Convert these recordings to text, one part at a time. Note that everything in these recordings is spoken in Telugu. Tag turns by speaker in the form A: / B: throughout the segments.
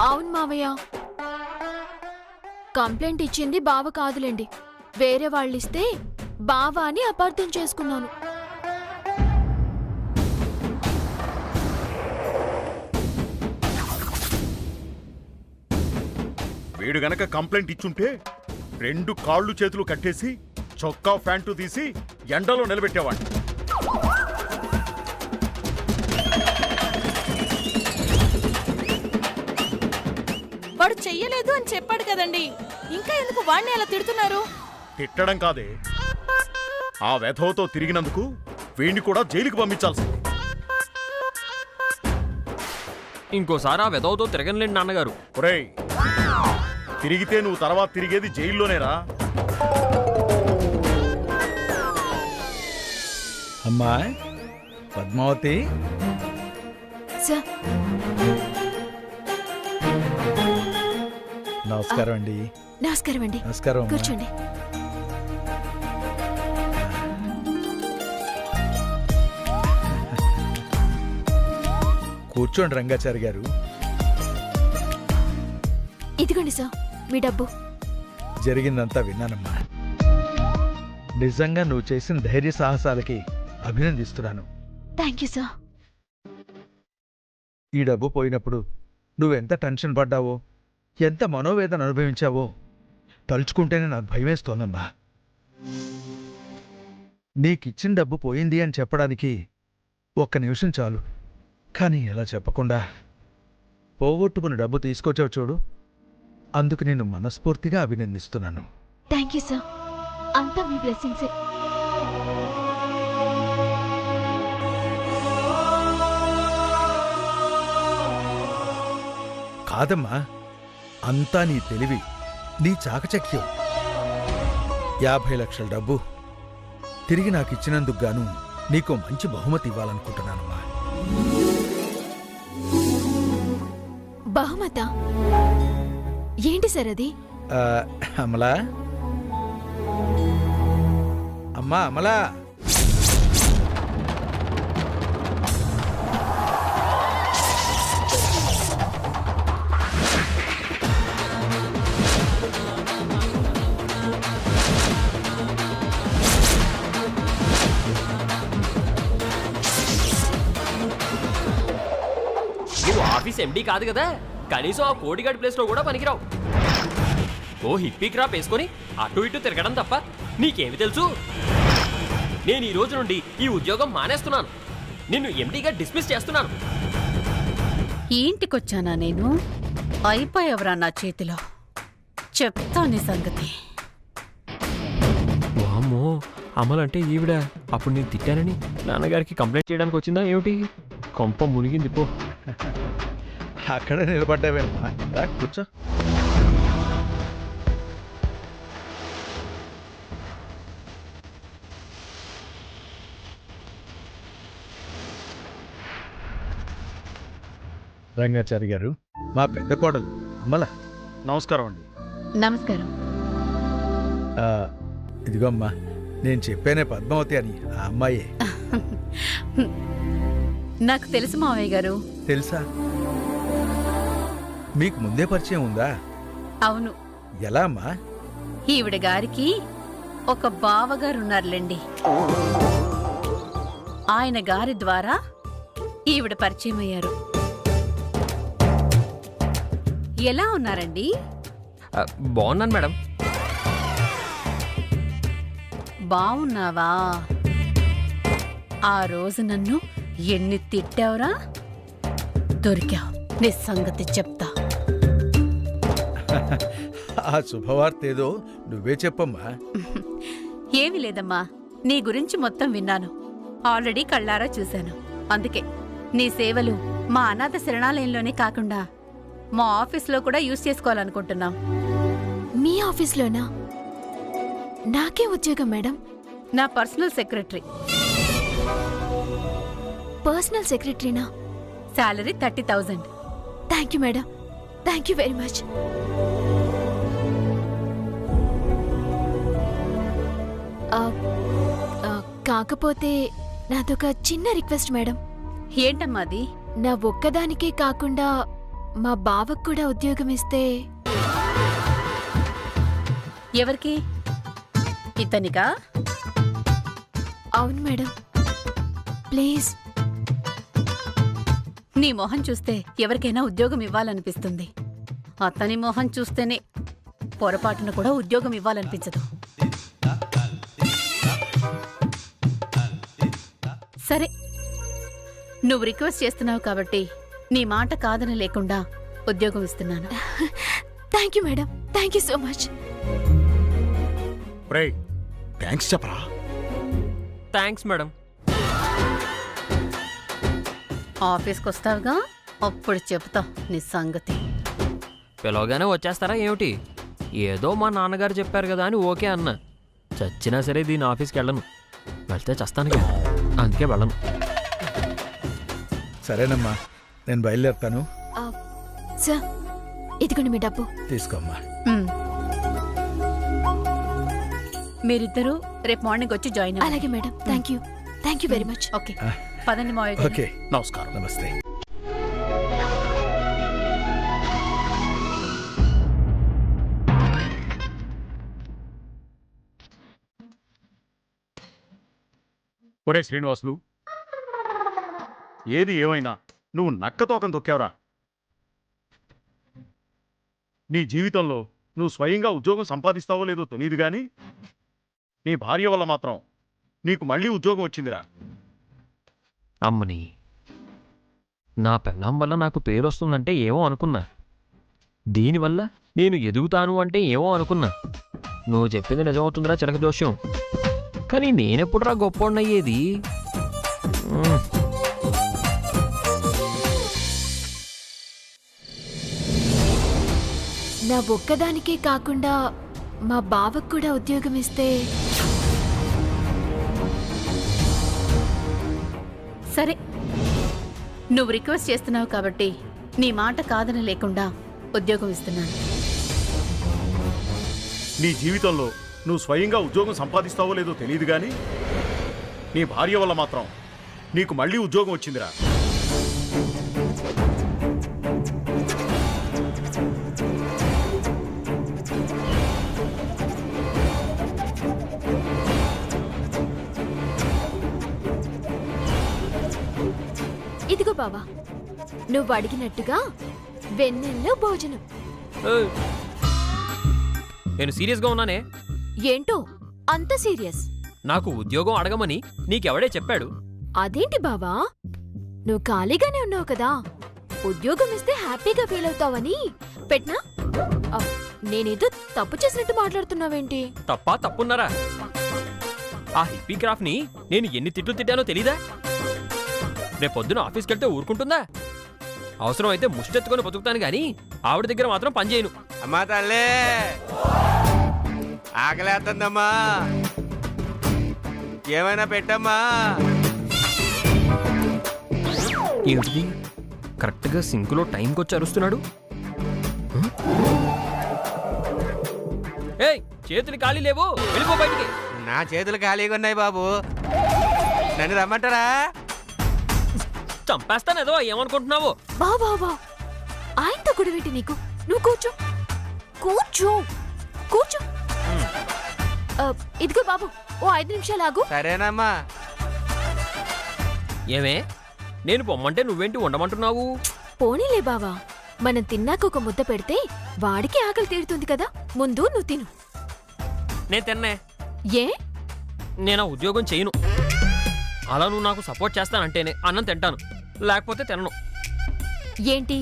A: అవును మావయ్య, కంప్లైంట్ ఇచ్చింది బావ కాదులేండి, వేరే వాళ్ళిస్తే బావ అని అపార్థం చేసుకున్నాను.
B: వీడు గనక కంప్లైంట్ ఇచ్చుంటే 2 కాళ్ళు చేతులు కట్టేసి చొక్కా ప్యాంటు తీసి ఎండలో నిలబెట్టేవాడిని.
C: వాడు చెయ్యలేదు అని చెప్పాడు కదండి, ఇంకా ఎందుకు వాడిని అలా తిడుతున్నారు?
B: తిట్టడం కాదే, ఆ వెధవతో తిరిగినందుకు వీడిని కూడా జైలుకి పంపించాల్సింది.
D: ఇంకోసారి ఆ వెధవతో తిరగనులేండి నాన్నగారు.
B: ఒరేయ్, తిరిగితే నువ్వు తర్వాత తిరిగేది జైల్లోనేరా.
E: అమ్మా పద్మావతి,
A: సార్
E: నమస్కారం అండి.
A: నమస్కారం అండి.
E: నమస్కారం అమ్మా.
A: కూర్చోండి.
E: కూర్చోండి రంగాచారి గారు.
A: ఇదిగోండి సార్ మీ డబ్బు.
E: జరిగిందంతా విన్నానమ్మా. నిజంగా నువ్వు చేసిన ధైర్య సాహసాలకి అభినందిస్తున్నాను.
A: Thank you sir.
E: ఈ డబ్బు పోయినప్పుడు నువ్వెంత టెన్షన్ పడ్డావో, ఎంత మనోవేదన అనుభవించావో తలుచుకుంటేనే నాకు భయమేస్తోందమ్మా. నీకిచ్చిన డబ్బు పోయింది అని చెప్పడానికి 1 నిమిషం చాలు. కానీ ఎలా చెప్పకుండా పోగొట్టుకుని డబ్బు తీసుకొచ్చావు చూడు, అందుకు నేను మనస్ఫూర్తిగా అభినందిస్తున్నాను.
A: Thank you sir. అంతా మీ బ్లెస్సింగ్సే.
E: కాదమ్మా, అంతా నీ తెలివి, నీ చాకచక్యం. 50 లక్షల డబ్బు తిరిగి నాకు ఇచ్చినందుకు గాను నీకు మంచి బహుమతి ఇవ్వాలనుకుంటున్నానమ్మా.
A: బహుమతా? ఏంటి సార్ అది?
E: అమలా, అమ్మా అమలా,
D: నువ్వు ఆఫీస్ ఎండీ కాదు కదా, కనీసం ఆ కోడిగాడి ప్లేస్లో కూడా పనికిరావు. ఓ హిప్పీ క్రాప్ వేసుకొని అటు ఇటు తిరగడం తప్ప నీకేమి తెలుసు? నేను ఈ రోజు నుండి ఈ ఉద్యోగం మానేస్తున్నాను. నిన్ను ఎండీగా డిస్మిస్ చేస్తున్నాను.
C: ఈ ఇంటికొచ్చానా నేను? అయిపోయావరా నా చేతిలో. చెప్తా నీ సంగతి.
D: వామ్మో, అమలంటే ఈవిడ అప్పుడు నేను తిట్టానని నాన్నగారికి కంప్లైంట్ చేయడానికి వచ్చిందా ఏమిటి? కొంప మునిగింది పో.
E: అక్కడే నిలబడ్డావేమ్మా. రా, కూర్చో. రంగాచారి గారు, మా పెద్ద కోడలు అమ్మలా.
B: నమస్కారం అండి.
C: నమస్కారం.
E: ఇదిగో అమ్మా, నేను చెప్పానే పద్మావతి అని, ఆ అమ్మాయే.
C: నాకు తెలుసు మావయ్య గారు.
E: తెలుసా? మీకు ముందే పరిచయం ఉందా?
C: అవును.
E: ఎలా అమ్మా?
C: ఈవిడ గారికి ఒక బావగారున్నారులేండి. ఆయన గారి ద్వారా ఈవిడ పరిచయం అయ్యారు. ఎలా ఉన్నారండి?
D: బాగున్నాను మేడం.
C: బావున్నావా? ఆ రోజు నన్ను ఎన్ని తిట్టావురా? దొరికావు. నీ సంగతి చెప్తా.
E: ఆ శుభవార్త ఏదో నువ్వే చెప్పమ్మా.
C: ఏమీ లేదమ్మా, నీ గురించి మొత్తం విన్నాను. ఆల్రెడీ కళ్ళారా చూశాను. అందుకే నీ సేవలు మా అనాథ శరణాలయంలోనే కాకుండా మా ఆఫీస్లో కూడా యూజ్ చేసుకోవాలనుకుంటున్నాం.
A: మీ ఆఫీస్లోనా? నాకే ఉద్యోగం మేడం?
C: నా పర్సనల్ సెక్రటరీ.
A: పర్సనల్ సెక్రటరీనా?
C: Salary 30,000.
A: Thank you madam. Thank you very much. కాకపోతే నాదొక చిన్న రిక్వెస్ట్ మేడం.
C: ఏంటమ్మా అది?
A: నా ఒక్కదానికే కాకుండా మా బావకు కూడా ఉద్యోగం ఇస్తే
C: ఎవరికి? ఇతనికా?
A: అవును మేడం, ప్లీజ్.
C: నీ మొహం చూస్తే ఎవరికైనా ఉద్యోగం ఇవ్వాలనిపిస్తుంది. అతని మొహం చూస్తేనే పొరపాటున కూడా ఉద్యోగం ఇవ్వాలనిపించదు. సరే, నువ్వు రిక్వెస్ట్ చేస్తున్నావు కాబట్టి నీ మాట కాదని లేకుండా ఉద్యోగం ఇస్తున్నాను.
A: Thank you madam, thank you so much.
B: రేయ్, థ్యాంక్స్ చెప్పరా.
D: Thanks madam.
C: ఆఫీస్కి వస్తావుగా, అప్పుడు చెప్తా నీ సంగతి.
D: పిలవగానే వచ్చేస్తారా ఏమిటి? ఏదో మా నాన్నగారు చెప్పారు కదా అని ఓకే అన్నా. చచ్చినా సరే దీని ఆఫీస్కి వెళ్ళను. వెళ్తే చస్తాను కదా, అందుకే వెళ్ళను.
E: సరేనమ్మా, నేను బయలుదేరుతాను.
A: సార్, ఇదిగోండి మీ డబ్బు.
E: తీసుకోమ్మా.
C: మీరిద్దరూ రేపు మార్నింగ్ వచ్చి జాయిన్ అవ్వండి.
A: అలాగే madam, thank you very much.
C: Okay, పదండి మావయ్య గారు.
E: ఓకే,
B: నమస్కారం.
E: నమస్తే.
B: ఒరే శ్రీనివాసులు, ఏది ఏమైనా నువ్వు నక్కతోకం తొక్కావురా. నీ జీవితంలో నువ్వు స్వయంగా ఉద్యోగం సంపాదిస్తావో లేదో తెలియదు కానీ నీ భార్య వల్ల మాత్రం నీకు మళ్ళీ ఉద్యోగం వచ్చిందిరా.
D: అమ్మని, నా పెళ్ళాం వల్ల నాకు పేరు వస్తుందంటే ఏమో అనుకున్నా. దీనివల్ల నేను ఎదుగుతాను అంటే ఏమో అనుకున్నా. నువ్వు చెప్పింది నిజమవుతుందిరా చిలక జోష్యం. కానీ నేనెప్పుడురా గొప్పోడినయ్యేది?
A: నా ఒక్కదానికే కాకుండా మా బావకు కూడా ఉద్యోగం ఇస్తే.
C: సరే, నువ్వు రిక్వెస్ట్ చేస్తున్నావు కాబట్టి నీ మాట కాదని లేకుండా ఉద్యోగం ఇస్తున్నాను.
B: నీ జీవితంలో నువ్వు స్వయంగా ఉద్యోగం సంపాదిస్తావో లేదో తెలియదు కానీ నీ భార్య వల్ల మాత్రం నీకు మళ్ళీ ఉద్యోగం వచ్చిందిరా.
A: ఇదిగో బావా, నువ్వు అడిగినట్టుగా వెన్నెల్లో భోజనం.
D: ఏయ్, నేను సీరియస్గా ఉన్నానే.
A: ఏంటో అంత సీరియస్?
D: నాకు ఉద్యోగం అడగమని నీకెవడే చెప్పాడు?
A: అదేంటి బావా, నువ్వు ఖాళీగానే ఉన్నావు కదా, ఉద్యోగం ఇస్తే హ్యాపీగా ఫీల్ అవుతావని పెట్టనా? నేనేదో తప్పు చేసినట్టు మాట్లాడుతున్నావేంటి?
D: తప్పున్నారా? ఆ హిప్పీ క్రాఫ్ట్ ని నేను ఎన్ని తిట్లు తిట్టానో తెలీదా? రేపొద్దున ఆఫీస్కి వెళ్తే ఊరుకుంటుందా? అవసరం అయితే ముష్టెత్తుకొని బతుకుతాను గాని ఆవిడ దగ్గర మాత్రం పనిచేయను.
F: అమ్మా తల్లే, ఆకలేస్తుందమ్మా, ఏమైనా పెట్టమ్మా.
D: ఏమిటి కరెక్ట్గా సింకులో టైంకి వచ్చి అరుస్తున్నాడు? ఏయ్, చేతులు ఖాళీ లేవు, వెళ్ళిపో బయటికి.
F: నా చేతులు ఖాళీగా ఉన్నాయి బాబు, నన్ను రమ్మంటారా?
D: చంపేస్తాను ఏదో, ఏమనుకుంటున్నావు?
A: బావా, ఆయనతో గొడవేంటి నీకు? నువ్వు కూర్చో కూర్చో కూర్చో. ఇదిగో బాబు, ఓ 5 నిమిషాలు ఆగు.
F: సరేనమ్మా.
D: ఏమే, నేను పొమ్మంటే నువ్వేంటి ఉండమంటున్నావు?
A: పోనీలే బావా, మనం తిన్నాక ఒక ముద్ద పెడితే వాడికి ఆకలి తీరుతుంది కదా, ముందు నువ్వు తిను.
D: నేను తిన్నే.
A: ఏ?
D: నేను ఆ ఉద్యోగం చేయను. అలా నువ్వు నాకు సపోర్ట్ చేస్తానంటేనే అన్నం తింటాను, లేకపోతే తినను.
A: ఏంటి,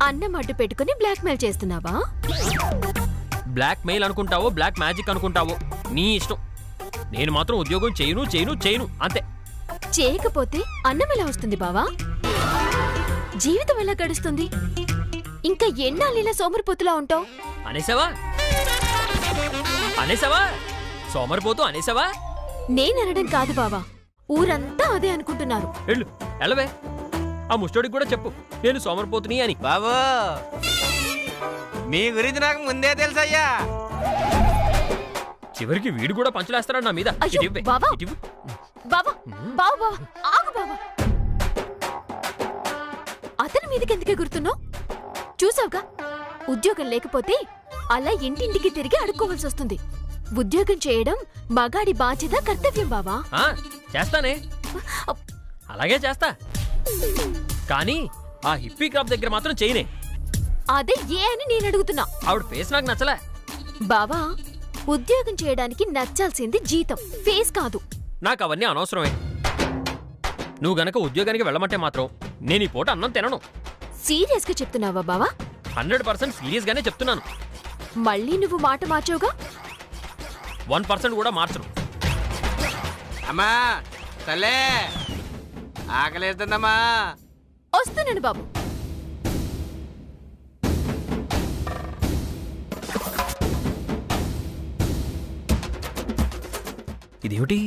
A: అన్నం అడ్డు పెట్టుకుని బ్లాక్మెయిల్ చేస్తున్నావా?
D: బ్లాక్ మెయిల్ అనుకుంటావో బ్లాక్ మ్యాజిక్ అనుకుంటావో నీ ఇష్టం. నేను మాత్రం ఉద్యోగం చేయను అంతే.
A: చేయకపోతే అన్నం ఎలా వస్తుంది బావా? జీవితం ఎలా గడుస్తుంది? ఇంకా ఎన్నాళ్ళు ఇలా సోమరిపోతులా ఉంటావు?
D: అనేసావా? సోమరిపోతూ అనేసావా?
A: నేననడం కాదు బావా, ఊరంతా అదే అనుకుంటున్నారు.
D: ఎల్లవే, ఆ ముష్టోడికి కూడా చెప్పు నేను సోమరిపోతుని అని.
F: బాబు, మీ గురించి నాకు ముందే తెలుసయ్యా.
D: చివరికి వీడు కూడా పంచలేస్తాడు నా మీద.
A: అయ్యో,
D: ఇటివ్వే,
A: బావా.
D: ఇటివ్వు.
A: బావా, ఆగు బావా. అతని మీదకి ఎందుకు ఎగురుతున్నావు? చూసావుగా, ఉద్యోగం లేకపోతే అలా ఇంటింటికి తిరిగి అడుక్కోవాల్సి వస్తుంది. ఉద్యోగం చేయడం మగాడి బాధ్యత, కర్తవ్యం బావా.
D: చేస్తానే, అలాగే చేస్తా. కానీ ఆ హిప్పీ క్రాప్ దగ్గర మాత్రం చేయనే.
A: అదే ఏ అని నేను అడుగుతున్నా.
D: ఆవిడ ఫేస్ నాకు నచ్చలే.
A: బావా, ఉద్యోగం చేయడానికి నచ్చాల్సింది జీతం, ఫేస్ కాదు.
D: నాకు అవన్నీ అనవసరమే. నువ్వు గనక ఉద్యోగానికి వెళ్ళమంటే మాత్రం నేను ఈ పూట అన్నం తినను.
A: సీరియస్ గా చెప్తున్నావా బావా?
D: 100% సీరియస్ గానే చెప్తున్నాను.
A: మళ్ళీ నువ్వు మాట మార్చావుగా.
D: 1% కూడా మార్చను.
F: అమ్మా తల్లే, ఆకలేస్తుందమ్మా.
A: వస్తున్నాను బాబు.
D: ఇదేమిటి,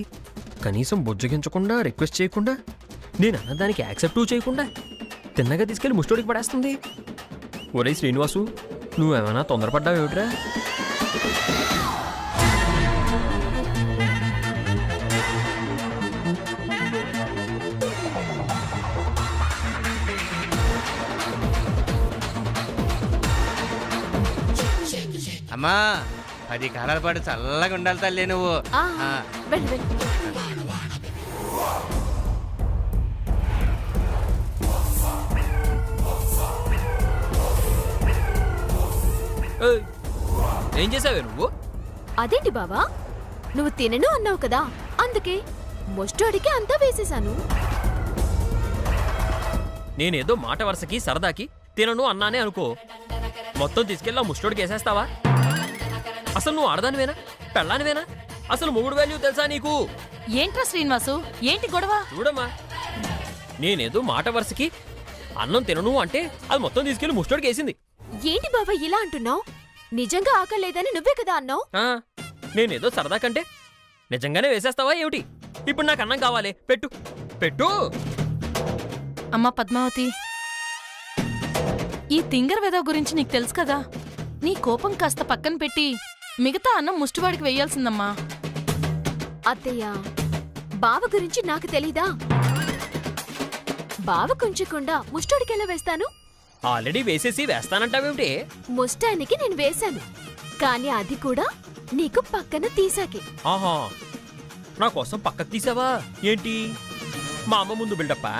D: కనీసం బుజ్జగించకుండా, రిక్వెస్ట్ చేయకుండా, నేను అన్నదానికి యాక్సెప్ట్ చేయకుండా తిన్నగా తీసుకెళ్లి ముష్టోడికి పడేస్తుంది. ఒరే శ్రీనివాసు, నువ్వేమైనా తొందరపడ్డావేమిట్రా?
F: అమ్మా 10 కాలాల పాటు చల్లగా ఉండాలి తల్లి నువ్వు.
A: ఆ, వెళ్ళు, వెళ్ళు.
D: ఏయ్, ఏం చేసావే నువ్వు?
A: అదేంటి బావా, నువ్వు తినను అన్నావు కదా, అందుకే ముష్టోడికి అంతా వేసేశాను.
D: నేనేదో మాట వరుసకి సరదాకి తినను అన్నానే అనుకో, మొత్తం తీసుకెళ్ళి ఆ ముష్టోడికి వేసేస్తావా? అసలు నువ్వు ఆడదానివేనా, పెళ్ళానివేనా? అసలు మొగుడు వాల్యూ తెలుసా నీకు?
C: ఏంట్రా శ్రీనివాసు, ఏంటి గొడవ?
D: చూడమ్మా, నేనేదో మాట వరుసకి అన్నం తినను అంటే అది మొత్తం తీసుకెళ్లి ముష్టోడికి వేసింది.
A: ఏంటి బావా ఇలా అంటున్నావు? నిజంగా ఆకలేదని నువ్వే కదా అన్నావు.
D: నేనేదో సరదా కంటే నిజంగానే వేసేస్తావా ఏమిటి? ఇప్పుడు నాకు అన్నం కావాలి, పెట్టు పెట్టు.
G: అమ్మా పద్మావతి, ఈ తింగర్ వెదవ గురించి నీకు తెలుసు కదా. నీ కోపం కాస్త పక్కన పెట్టి మిగతా అన్నం ముష్టివాడికి వెయ్యాల్సిందమ్మా.
A: అత్తయ్య, బావ గురించి నాకు తెలీదా? బావ కొంచెకుండా ముష్టోడికెలా వేస్తాను?
D: ఆల్రెడీ వేసేసి వేస్తానంటావేమిటి?
A: ముష్టానికి నేను వేశాను, కానీ అది కూడా నీకు పక్కన తీసాకే.
D: ఆహా, నా కోసం పక్కకు తీసావా ఏంటి? మా అమ్మ ముందు బిల్డప్పా?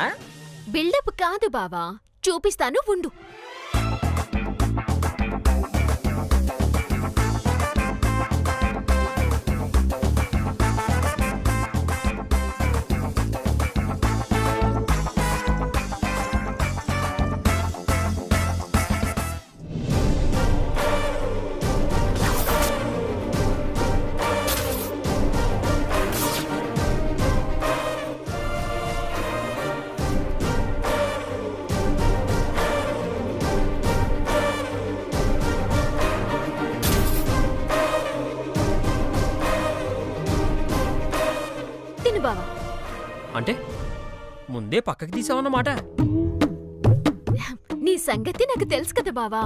A: బిల్డప్ కాదు బావా, చూపిస్తాను ఉండు. తిను బావా.
D: అంటే ముందే పక్కకి తీసావన్నమాట.
A: నీ సంగతి నాకు తెలుసు కదా బావా.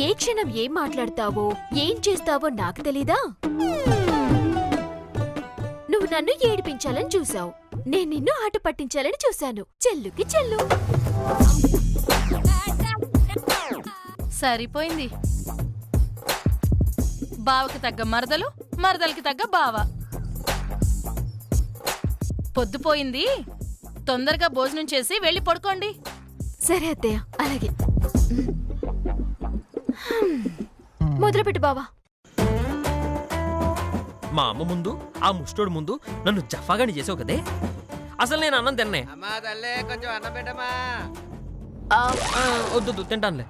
A: ఏ క్షణం ఏం మాట్లాడతావో, ఏం చేస్తావో నాకు తెలీదా? నువ్వు నన్ను ఏడిపించాలని చూసావు, నేను నిన్ను ఆట పట్టించాలని చూశాను. చెల్లుకి చెల్లు.
G: సరిపోయింది. బావకి తగ్గ మరదలు, మరదలకి తగ్గ బావ. పొద్దుపోయింది, తొందరగా భోజనం చేసి వెళ్ళి పడుకోండి.
A: సరే అత్తయ్య, అలాగే. మొదలుపెట్టు బావా.
D: మా అమ్మ ముందు, ఆ ముష్టోడు ముందు నన్ను జఫాగాని చేసావు కదే. అసలు నేను అన్నం తిన్నే.
F: అమ్మా తల్లే, కొంచెం అన్నం పెట్టమ్మా.
D: వద్దు, తింటానులే.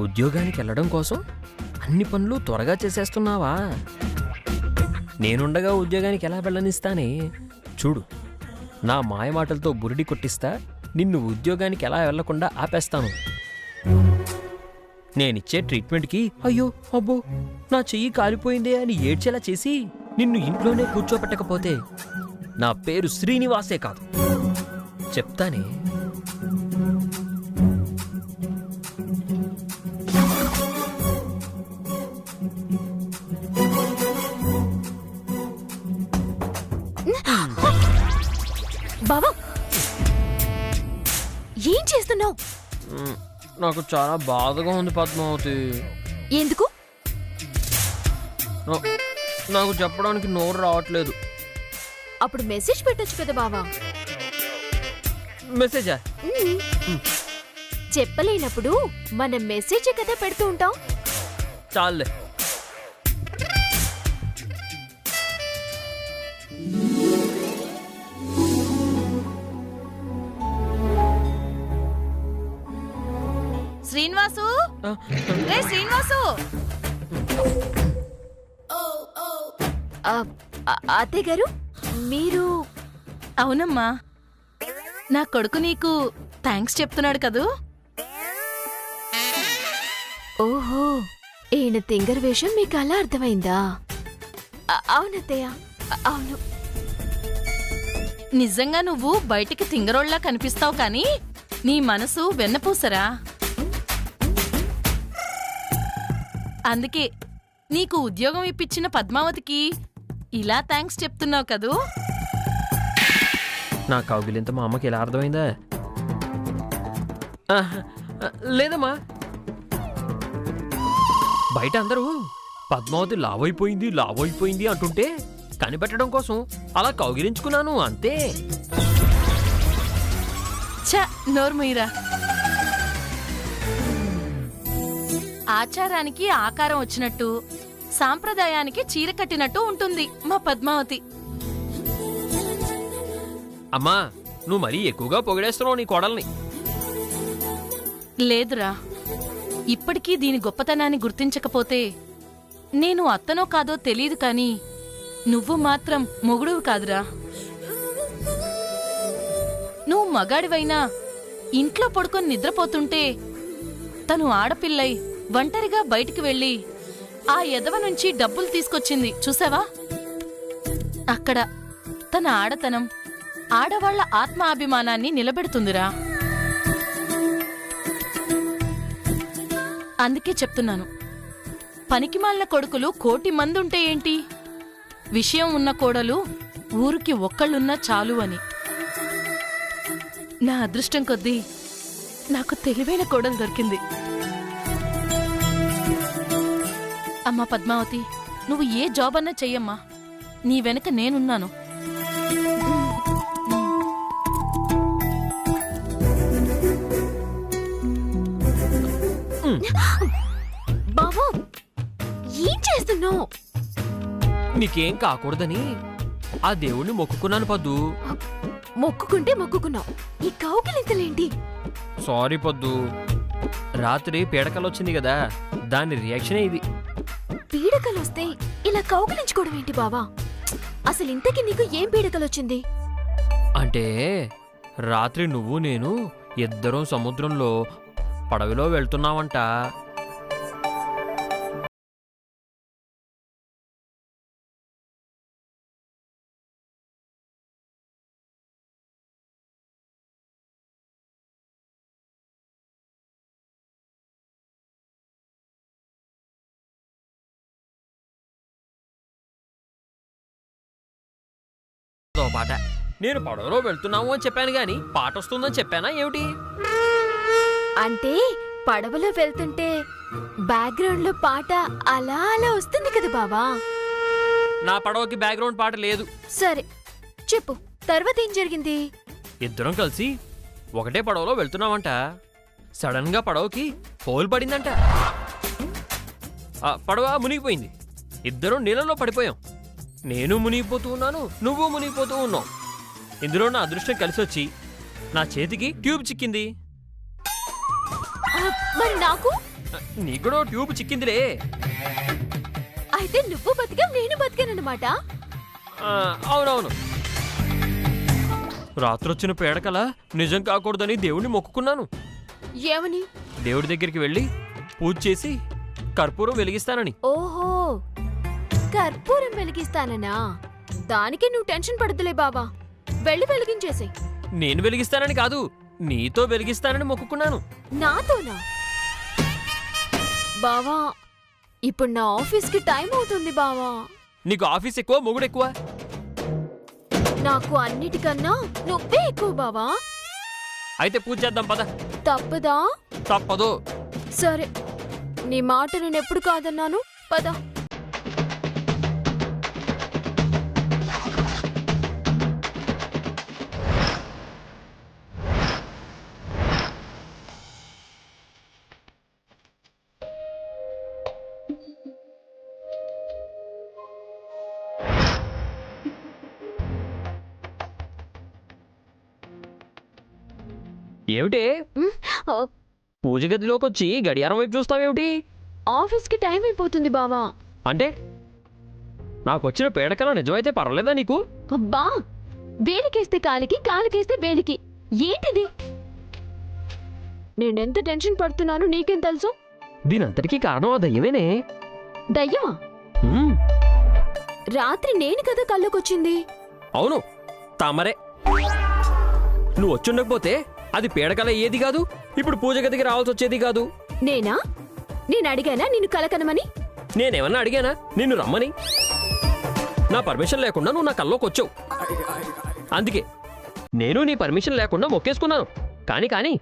D: ఉద్యోగానికి వెళ్ళడం కోసం అన్ని పనులు త్వరగా చేసేస్తున్నావా? నేనుండగా ఉద్యోగానికి ఎలా వెళ్ళనిస్తానే? చూడు, నా మాయ మాటలతో బురిడి కొట్టిస్తా, నిన్ను ఉద్యోగానికి ఎలా వెళ్లకుండా ఆపేస్తాను. నేనిచ్చే ట్రీట్మెంట్కి అయ్యో అబ్బో నా చెయ్యి కాలిపోయిందే అని ఏడ్చేలా చేసి నిన్ను ఇంట్లోనే కూర్చోపెట్టకపోతే నా పేరు శ్రీనివాసే కాదు. చెప్తానే.
A: బావా, ఏం చేస్తున్నావు?
D: నాకు చాలా బాధగా ఉంది పద్మావతి.
A: ఎందుకు?
D: నాకు చెప్పడానికి నోరు రావట్లేదు.
A: అప్పుడు మెసేజ్ పెట్టొచ్చు కదా బావా.
D: మెసేజా?
A: చెప్పలేనప్పుడు మనం మెసేజ్ కదా పెడుతూ ఉంటాం.
D: చాలే.
G: శ్రీనివాసు, రే శ్రీనివాసు.
A: అత్తయ్య గారు, మీరు?
G: అవునమ్మా, నా కొడుకు నీకు థ్యాంక్స్ చెప్తున్నాడు కదూ.
A: ఓహో, ఈయన తింగర్ వేషం మీకు అలా అర్థమైందా? అవునత్తయ్య, అవును.
G: నిజంగా నువ్వు బయటికి తింగరోళ్లా కనిపిస్తావు కానీ నీ మనసు వెన్నపూసరా. అందుకే నీకు ఉద్యోగం ఇప్పించిన పద్మావతికి ఇలా థ్యాంక్స్ చెప్తున్నావు కదూ.
D: నా కౌగిలింత మా అమ్మకి ఎలా అర్థమైందా? లేదమ్మా, బయట అందరూ పద్మావతి లావైపోయింది లావైపోయింది అంటుంటే కనిపెట్టడం కోసం అలా కౌగిలించుకున్నాను అంతే.
G: ఛ, నోర్మీరా. ఆచారానికి ఆకారం వచ్చినట్టు, సాంప్రదాయానికి చీర కట్టినట్టు ఉంటుంది మా పద్మావతి.
D: అమ్మా, నువ్వు మరీ ఎక్కువగా పొగిడేస్తున్నావు నీ కోడల్ని.
G: లేదురా, ఇప్పటికీ దీని గొప్పతనాన్ని గుర్తించకపోతే నేను అత్తనో కాదో తెలీదు కానీ నువ్వు మాత్రం మొగుడువు కాదురా. నువ్వు మగాడివైనా ఇంట్లో పడుకొని నిద్రపోతుంటే తను ఆడపిల్లై ఒంటరిగా బయటికి వెళ్ళి ఆ ఎదవ నుంచి డబ్బులు తీసుకొచ్చింది చూసావా? అక్కడ తన ఆడతనం ఆడవాళ్ల ఆత్మాభిమానాన్ని నిలబెడుతుందిరా. అందుకే చెప్తున్నాను, పనికిమాలిన కొడుకులు 1,000,000 మందుంటే ఏంటి, విషయం ఉన్న కోడలు ఊరికి ఒక్కళ్ళున్నా చాలు అని. నా అదృష్టం కొద్దీ నాకు తెలివైన కోడలు దొరికింది. అమ్మా పద్మావతి, నువ్వు ఏ జాబ్ అన్నా చెయ్యమ్మా, నీ వెనక నేనున్నాను.
A: బాబు, ఏం చేస్తున్నావు?
D: నీకేం కాకూడదని ఆ దేవుణ్ణి మొక్కుకున్నాను పద్దు.
A: మొక్కుకుంటే మొక్కుకున్నావు, ఈ కౌగిలింతలేంటి?
D: సారీ పద్దు, రాత్రి పీడకలొచ్చింది కదా, దాని రియాక్షనే ఇది.
A: పీడకలొస్తే ఇలా కౌగిలించుకోవడం ఏంటి బావా? అసలు ఇంతకి నీకు ఏం పీడకలొచ్చింది?
D: అంటే రాత్రి నువ్వు నేను ఇద్దరం సముద్రంలో పడవలో వెళ్తున్నావంట. పాట నేను పడవలో వెళ్తున్నాము అని చెప్పాను గాని పాట వస్తుందని చెప్పానా ఏమిటి?
A: అంటే పడవలో వెళ్తుంటే బ్యాక్గ్రౌండ్ లో పాట అలా అలా వస్తుంది కదా బావా.
D: నా పడవకి బ్యాక్గ్రౌండ్ పాట లేదు.
A: సరే చెప్పు, తర్వాత ఏం జరిగింది?
D: ఇద్దరం కలిసి ఒకటే పడవలో వెళ్తున్నామంట. సడన్ గా పడవకి హోల్ పడిందంట. పడవ మునిగిపోయింది. ఇద్దరం నీళ్ళలో పడిపోయాం. నేను మునిగిపోతూ ఉన్నాను, నువ్వు మునిగిపోతూ ఉన్నావు. ఇందులో నా అదృష్టం కలిసి వచ్చి నా చేతికి ట్యూబ్ చిక్కింది.
A: మరి నాకు?
D: నీకు కూడా ట్యూబ్ చిక్కిందిలే.
A: అయితే నువ్వు బతికా, నేను బతికానన్నమాట. అన్నమాట.
D: అవునవును. రాత్రొచ్చిన పేడకల నిజం కాకూడదని దేవుణ్ణి మొక్కుకున్నాను.
A: ఏమని?
D: దేవుడి దగ్గరికి వెళ్ళి పూజ చేసి కర్పూరం వెలిగిస్తానని.
A: ఓహో, కర్పూరం వెలిగిస్తాననా? దానికి నువ్వు టెన్షన్ పడదులే బావా, వెళ్ళి వెలిగించేసే.
D: నేను వెలిగిస్తానని కాదు, నీతో వెలిగిస్తానని మొక్కుకున్నాను.
A: నాతోనా? బావా, ఇప్పుడు నా ఆఫీస్కి టైం అవుతుంది బావా.
D: నీకు ఆఫీస్ ఎక్కువ, మొగుడు ఎక్కువ?
A: నాకు అన్నిటికన్నా నువ్వే ఎక్కువ బావా.
D: అయితే పూజ చేద్దాం పద.
A: తప్పదా?
D: తప్పదు.
A: సరే, నీ మాట నేను ఎప్పుడు కాదన్నాను, పద.
D: ఏమిటి పూజ గదిలోకి వచ్చి గడియారం వైపు చూస్తావేమిటి?
A: ఆఫీస్కి టైం అయిపోతుంది బావా.
D: అంటే నాకు వచ్చిన పేడకల నిజమైతే పర్వాలేదా నీకు?
A: అబ్బా, వేలికేస్తే కాలికి, కాలికేస్తే వేలికి, ఏంటిది? నేనెంత టెన్షన్ పడుతున్నాను నీకేం తెలుసు?
D: దీనంతటికీ కారణం ఆ దయ్యమేనే.
A: దయ్యమా?
D: ఉమ్,
A: రాత్రి నేను కదా కళ్ళకొచ్చింది.
D: అవును, తమరే. నువ్వు వచ్చుండకపోతే అది పేడకల ఏది కాదు, ఇప్పుడు పూజ గదికి రావాల్సి వచ్చేది కాదు.
A: నేనా? నేను అడిగానా నిన్ను కలకనమని?
D: నేనేమన్నా అడిగానా నిన్ను రమ్మని? నా పర్మిషన్ లేకుండా నువ్వు నా కల్లోకి వచ్చావు. అందుకే నేను నీ పర్మిషన్ లేకుండా మొక్కేసుకున్నాను. కానీ